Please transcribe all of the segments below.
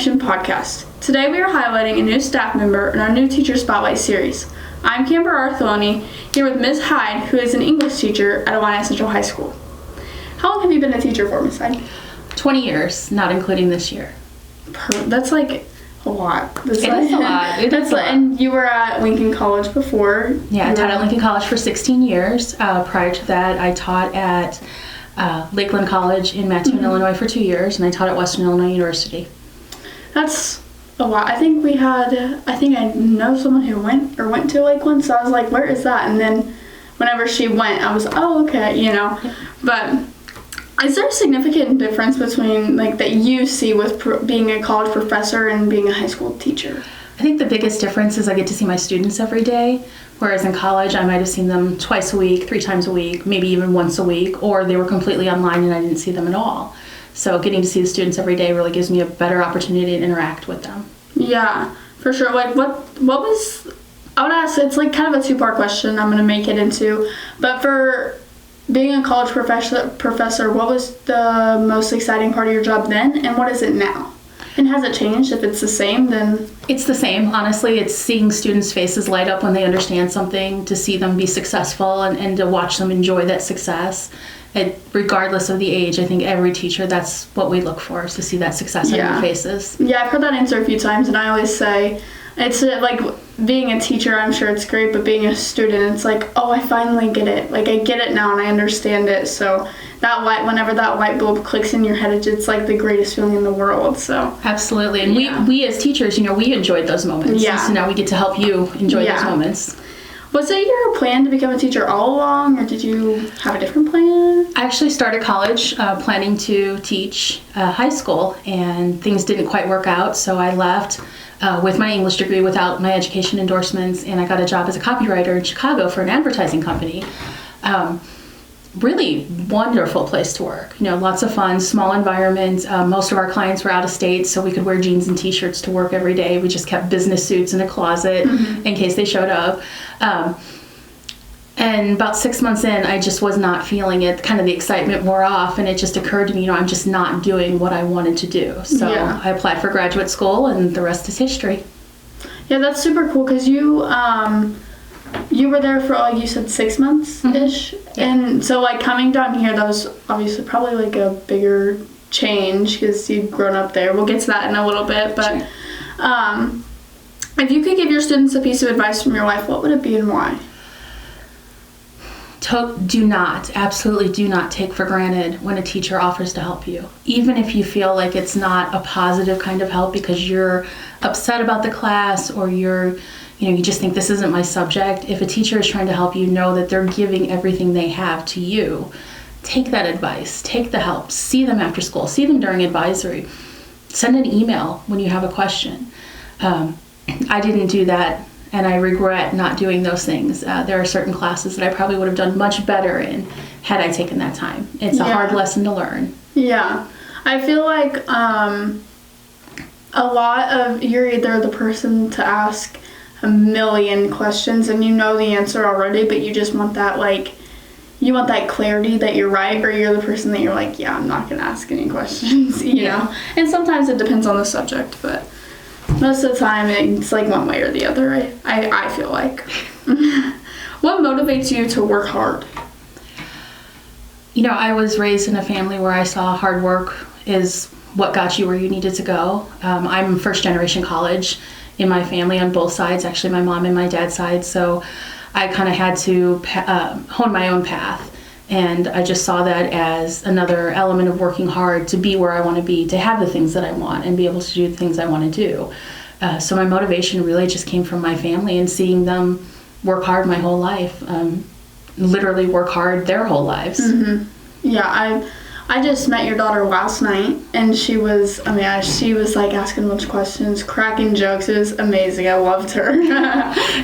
Connection podcast. Today we are highlighting a new staff member in our new Teacher Spotlight series. I'm Kamber Arthalony, here with Ms. Hyde, who is an English teacher at Illini Central High School. How long have you been a teacher for, Ms. Hyde? 20 years, not including this year. That's like a lot. It is a lot. And you were at Lincoln College before. Yeah, I taught at Lincoln College for 16 years. Prior to that, I taught at Lakeland College in Mattoon, Illinois for 2 years, and I taught at Western Illinois University. That's a lot. I think I know someone who went to Lakeland, so I was like, where is that? And then whenever she went, I was, oh, okay, Yeah. But is there a significant difference between, that you see with being a college professor and being a high school teacher? I think the biggest difference is I get to see my students every day, whereas in college I might have seen them twice a week, 3 times a week, maybe even once a week, or they were completely online and I didn't see them at all. So getting to see the students every day really gives me a better opportunity to interact with them. Yeah, for sure. What was, I would ask, it's kind of a 2-part question I'm going to make it into, but for being a college professor, what was the most exciting part of your job then, and what is it now? And has it changed? If it's the same, then... It's the same. Honestly, it's seeing students' faces light up when they understand something, to see them be successful, and to watch them enjoy that success. And regardless of the age, I think every teacher, that's what we look for, is to see that success on their faces. Yeah, I've heard that answer a few times, and I always say, it's like being a teacher, I'm sure it's great, but being a student, it's like, oh, I finally get it. I get it now and I understand it. So whenever that light bulb clicks in your head, it's like the greatest feeling in the world. So absolutely. And we as teachers, we enjoyed those moments. Yeah. And so now we get to help you enjoy those moments. Was it your plan to become a teacher all along, or did you have a different plan? I actually started college planning to teach high school, and things didn't quite work out, so I left with my English degree without my education endorsements, and I got a job as a copywriter in Chicago for an advertising company. Really wonderful place to work. Lots of fun, small environment. Most of our clients were out of state, so we could wear jeans and t-shirts to work every day. We just kept business suits in a closet in case they showed up. And about 6 months in, I just was not feeling it. Kind of the excitement wore off, and it just occurred to me, I'm just not doing what I wanted to do. So I applied for graduate school, and the rest is history. Yeah, that's super cool, because you were there for, you said 6 months-ish? Yeah. And so, coming down here, that was obviously probably, a bigger change, because you'd grown up there. We'll get to that in a little bit, but sure. If you could give your students a piece of advice from your life, what would it be and why? Absolutely do not take for granted when a teacher offers to help you. Even if you feel like it's not a positive kind of help because you're upset about the class, or you just think this isn't my subject. If a teacher is trying to help you, know that they're giving everything they have to you. Take that advice, take the help, see them after school, see them during advisory, send an email when you have a question. I didn't do that, and I regret not doing those things. There are certain classes that I probably would have done much better in had I taken that time. It's a hard lesson to learn. Yeah. I feel like a lot of, you're either the person to ask a million questions and you know the answer already, but you just want that, you want that clarity that you're right, or you're the person that you're like, yeah, I'm not going to ask any questions, you know? And sometimes it depends on the subject, but most of the time it's one way or the other, I feel like. What motivates you to work hard? I was raised in a family where I saw hard work is what got you where you needed to go. I'm first generation college in my family on both sides, actually my mom and my dad's side, so I kind of had to hone my own path. And I just saw that as another element of working hard to be where I want to be, to have the things that I want and be able to do the things I want to do. So my motivation really just came from my family and seeing them work hard my whole life, literally work hard their whole lives. Mm-hmm. Yeah, I just met your daughter last night, and she was asking a bunch of questions, cracking jokes. It was amazing. I loved her.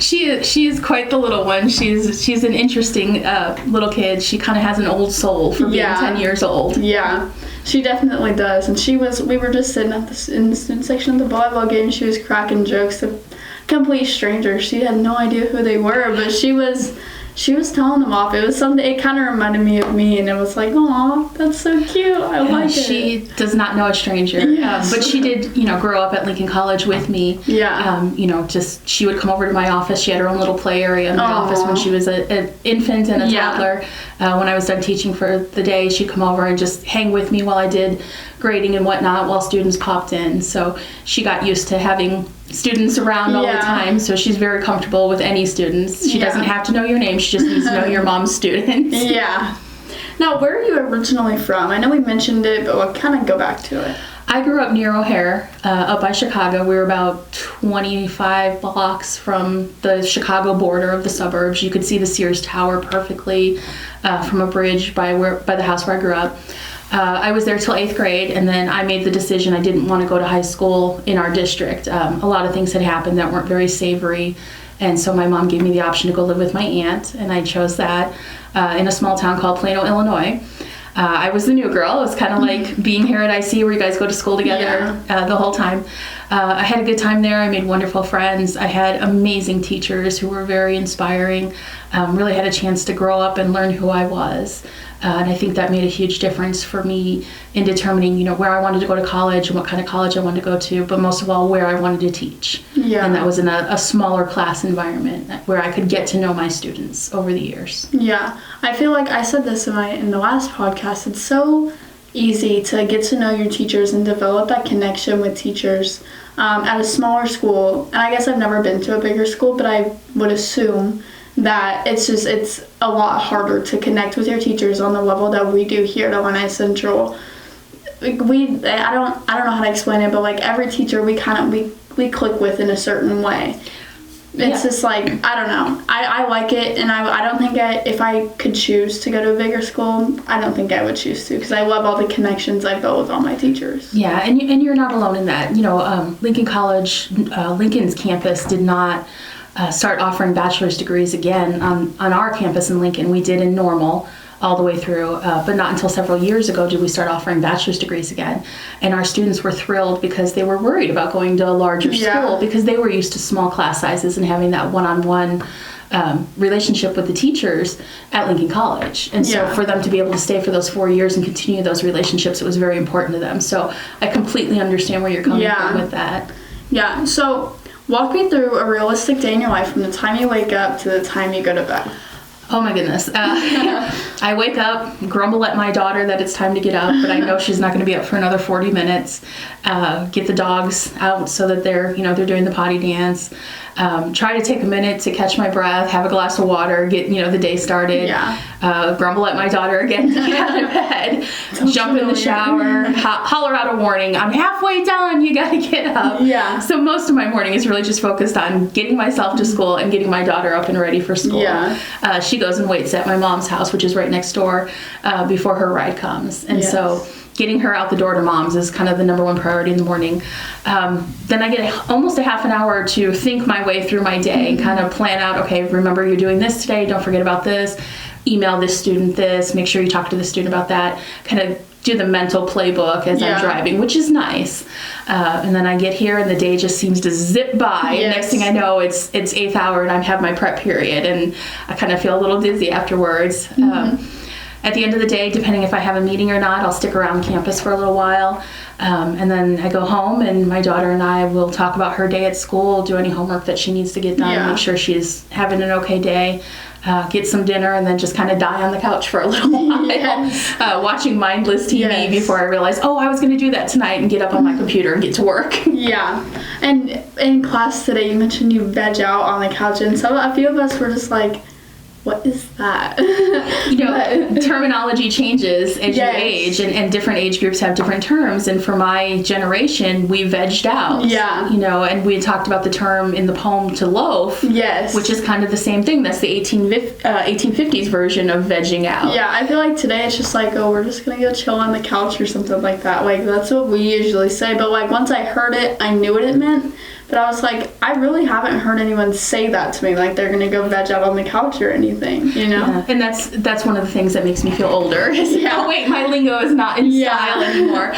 She is quite the little one. She's an interesting little kid. She kind of has an old soul for being 10 years old. Yeah, she definitely does. And we were just sitting in the student section of the volleyball game. She was cracking jokes to complete strangers. She had no idea who they were, but she was she was telling them off. It was something, it kind of reminded me of me, and it was like, oh, that's so cute. I like it. She does not know a stranger. Yes. But she did, grow up at Lincoln College with me. Yeah. She would come over to my office. She had her own little play area in my office when she was an infant and a toddler. When I was done teaching for the day, she'd come over and just hang with me while I did grading and whatnot while students popped in. So she got used to having students around all the time. So she's very comfortable with any students. She doesn't have to know your name. She just needs to know your mom's students. Yeah. Now, where are you originally from? I know we mentioned it, but we'll kind of go back to it. I grew up near O'Hare, up by Chicago. We were about 25 blocks from the Chicago border of the suburbs. You could see the Sears Tower perfectly from a bridge by the house where I grew up. I was there till 8th grade, and then I made the decision I didn't want to go to high school in our district. A lot of things had happened that weren't very savory, and so my mom gave me the option to go live with my aunt, and I chose that in a small town called Plano, Illinois. I was the new girl. It was kind of like being here at IC where you guys go to school together the whole time. I had a good time there. I made wonderful friends. I had amazing teachers who were very inspiring. Really had a chance to grow up and learn who I was. And I think that made a huge difference for me in determining, where I wanted to go to college and what kind of college I wanted to go to, but most of all, where I wanted to teach. Yeah. And that was in a smaller class environment where I could get to know my students over the years. Yeah. I feel like I said this in the last podcast. It's so easy to get to know your teachers and develop that connection with teachers at a smaller school. And I guess I've never been to a bigger school, but I would assume that it's a lot harder to connect with your teachers on the level that we do here at Illini Central. I don't know how to explain it, but like every teacher we click with in a certain way. It's just like, I don't know. I like it, and I don't think if I could choose to go to a bigger school, I don't think I would choose to, because I love all the connections I've built with all my teachers. Yeah, and you're not alone in that. Lincoln College, Lincoln's campus did not start offering bachelor's degrees again on our campus in Lincoln. We did in Normal all the way through, but not until several years ago did we start offering bachelor's degrees again. And our students were thrilled because they were worried about going to a larger school because they were used to small class sizes and having that one-on-one relationship with the teachers at Lincoln College. And so for them to be able to stay for those 4 years and continue those relationships, it was very important to them. So I completely understand where you're coming from with that. Yeah, so walk me through a realistic day in your life from the time you wake up to the time you go to bed. Oh my goodness. I wake up, grumble at my daughter that it's time to get up, but I know she's not going to be up for another 40 minutes. Get the dogs out so that they're doing the potty dance. Try to take a minute to catch my breath, have a glass of water, get, the day started. Grumble at my daughter again to get out of bed, jump in the shower, holler out a warning. I'm halfway done. You got to get up. Yeah. So most of my morning is really just focused on getting myself to school and getting my daughter up and ready for school. Yeah. She goes and waits at my mom's house, which is right next door, before her ride comes. And so getting her out the door to mom's is kind of the number one priority in the morning. Then I get almost a half an hour to think my way through my day and kind of plan out, okay, remember you're doing this today, don't forget about this, email this student this, make sure you talk to the student about that, kind of do the mental playbook as I'm driving, which is nice. And then I get here and the day just seems to zip by. And next thing I know, it's 8th hour and I have my prep period and I kind of feel a little dizzy afterwards. At the end of the day, depending if I have a meeting or not, I'll stick around campus for a little while. And then I go home and my daughter and I will talk about her day at school, do any homework that she needs to get done, make sure she's having an okay day, get some dinner, and then just kind of die on the couch for a little while, watching mindless TV before I realize, I was going to do that tonight, and get up on my computer and get to work. And in class today, you mentioned you veg out on the couch, and a few of us were just like, what is that? Terminology changes as you age, and different age groups have different terms. And for my generation, we vegged out. And we had talked about the term in the poem to loaf, which is kind of the same thing. That's the 1850s version of vegging out. Yeah, I feel like today it's just like, we're just going to go chill on the couch or something like that. Like, that's what we usually say. But, like, once I heard it, I knew what it meant. But I was like, I really haven't heard anyone say that to me, like they're going to go veg out on the couch or anything, you know? Yeah. And that's one of the things that makes me feel older. Oh, wait, my lingo is not in style anymore.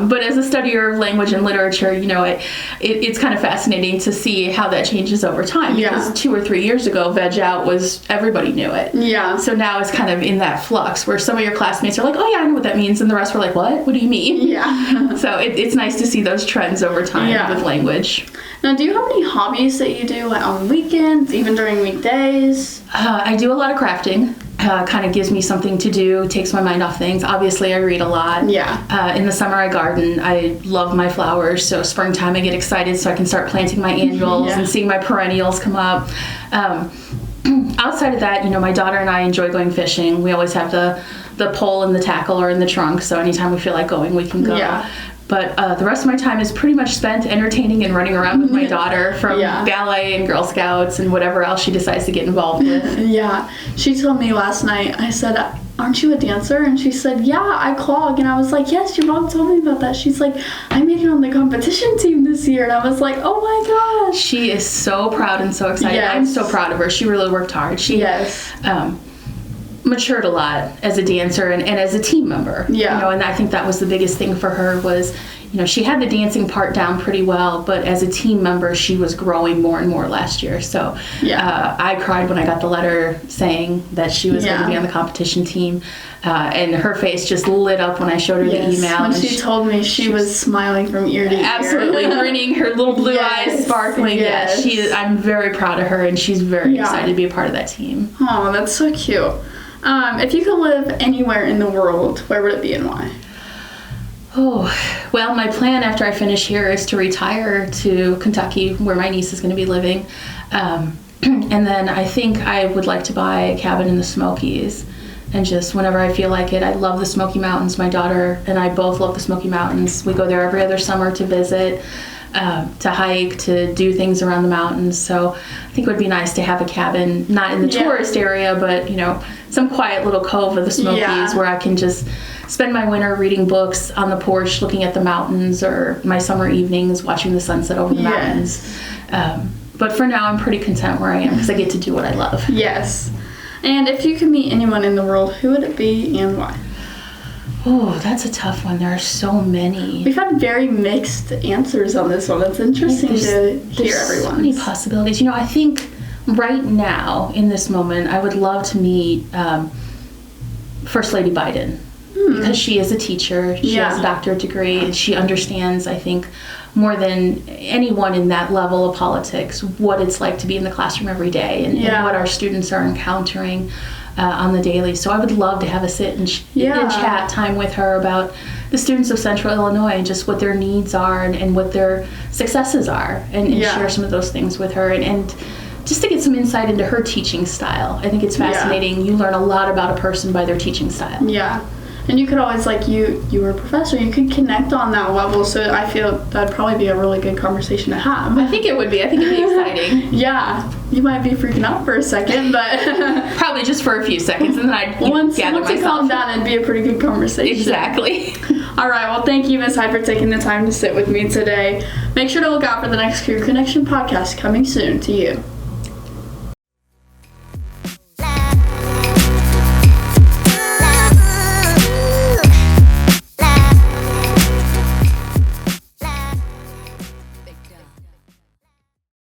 But as a studier of language and literature, you know, it's kind of fascinating to see how that changes over time. Because 2 or 3 years ago, veg out was, everybody knew it. Yeah. So now it's kind of in that flux where some of your classmates are like, oh, yeah, I know what that means. And the rest were like, what? What do you mean? Yeah. So it's nice to see those trends over time with language. Now, do you have any hobbies that you do like on weekends, even during weekdays? I do a lot of crafting. Kind of gives me something to do, takes my mind off things. Obviously, I read a lot. Yeah. In the summer, I garden. I love my flowers, so springtime, I get excited so I can start planting my annuals and seeing my perennials come up. Outside of that, you know, my daughter and I enjoy going fishing. We always have the pole and the tackle or in the trunk, so anytime we feel like going, we can go. Yeah. But the rest of my time is pretty much spent entertaining and running around with my daughter from ballet and Girl Scouts and whatever else she decides to get involved with. Yeah. She told me last night, I said, aren't you a dancer? And she said, yeah, I clog. And I was like, yes, your mom told me about that. She's like, I made it on the competition team this year. And I was like, oh my gosh. She is so proud and so excited. Yes. I'm so proud of her. She really worked hard. She matured a lot as a dancer and as a team member. Yeah. You know, and I think that was the biggest thing for her was, you know, she had the dancing part down pretty well, but as a team member, she was growing more and more last year. So I cried when I got the letter saying that she was going to be on the competition team. And her face just lit up when I showed her the email. When she told me, she was smiling from ear to ear. Absolutely grinning, her little blue eyes sparkling. Yes. I'm very proud of her, and she's very excited to be a part of that team. Oh, that's so cute. If you could live anywhere in the world, where would it be and why? Oh, well, my plan after I finish here is to retire to Kentucky, where my niece is going to be living. And then I think I would like to buy a cabin in the Smokies. And just whenever I feel like it, I love the Smoky Mountains. My daughter and I both love the Smoky Mountains. We go there every other summer to visit, to hike, to do things around the mountains. So I think it would be nice to have a cabin, not in the tourist area, but, you know, some quiet little cove of the Smokies where I can just spend my winter reading books on the porch, looking at the mountains, or my summer evenings watching the sunset over the mountains. But for now, I'm pretty content where I am because I get to do what I love. Yes. And if you could meet anyone in the world, who would it be and why? Oh, that's a tough one. There are so many. We've had very mixed answers on this one. It's interesting to hear everyone's. So many possibilities. You know, I think right now, in this moment, I would love to meet First Lady Biden. Because she is a teacher, she has a doctorate degree, and she understands, I think, more than anyone in that level of politics, what it's like to be in the classroom every day and what our students are encountering on the daily. So I would love to have a sit and chat time with her about the students of Central Illinois and just what their needs are and what their successes are and share some of those things with her and just to get some insight into her teaching style. I think it's fascinating. You learn a lot about a person by their teaching style. Yeah. And you could always, like, you were a professor, you could connect on that level, so I feel that'd probably be a really good conversation to have. I think it would be. I think it'd be exciting. Yeah. You might be freaking out for a second, but... Probably just for a few seconds, and then I'd gather myself. Once you calm down, it'd be a pretty good conversation. Exactly. All right, well, thank you, Ms. Hyde, for taking the time to sit with me today. Make sure to look out for the next Career Connection podcast coming soon to you.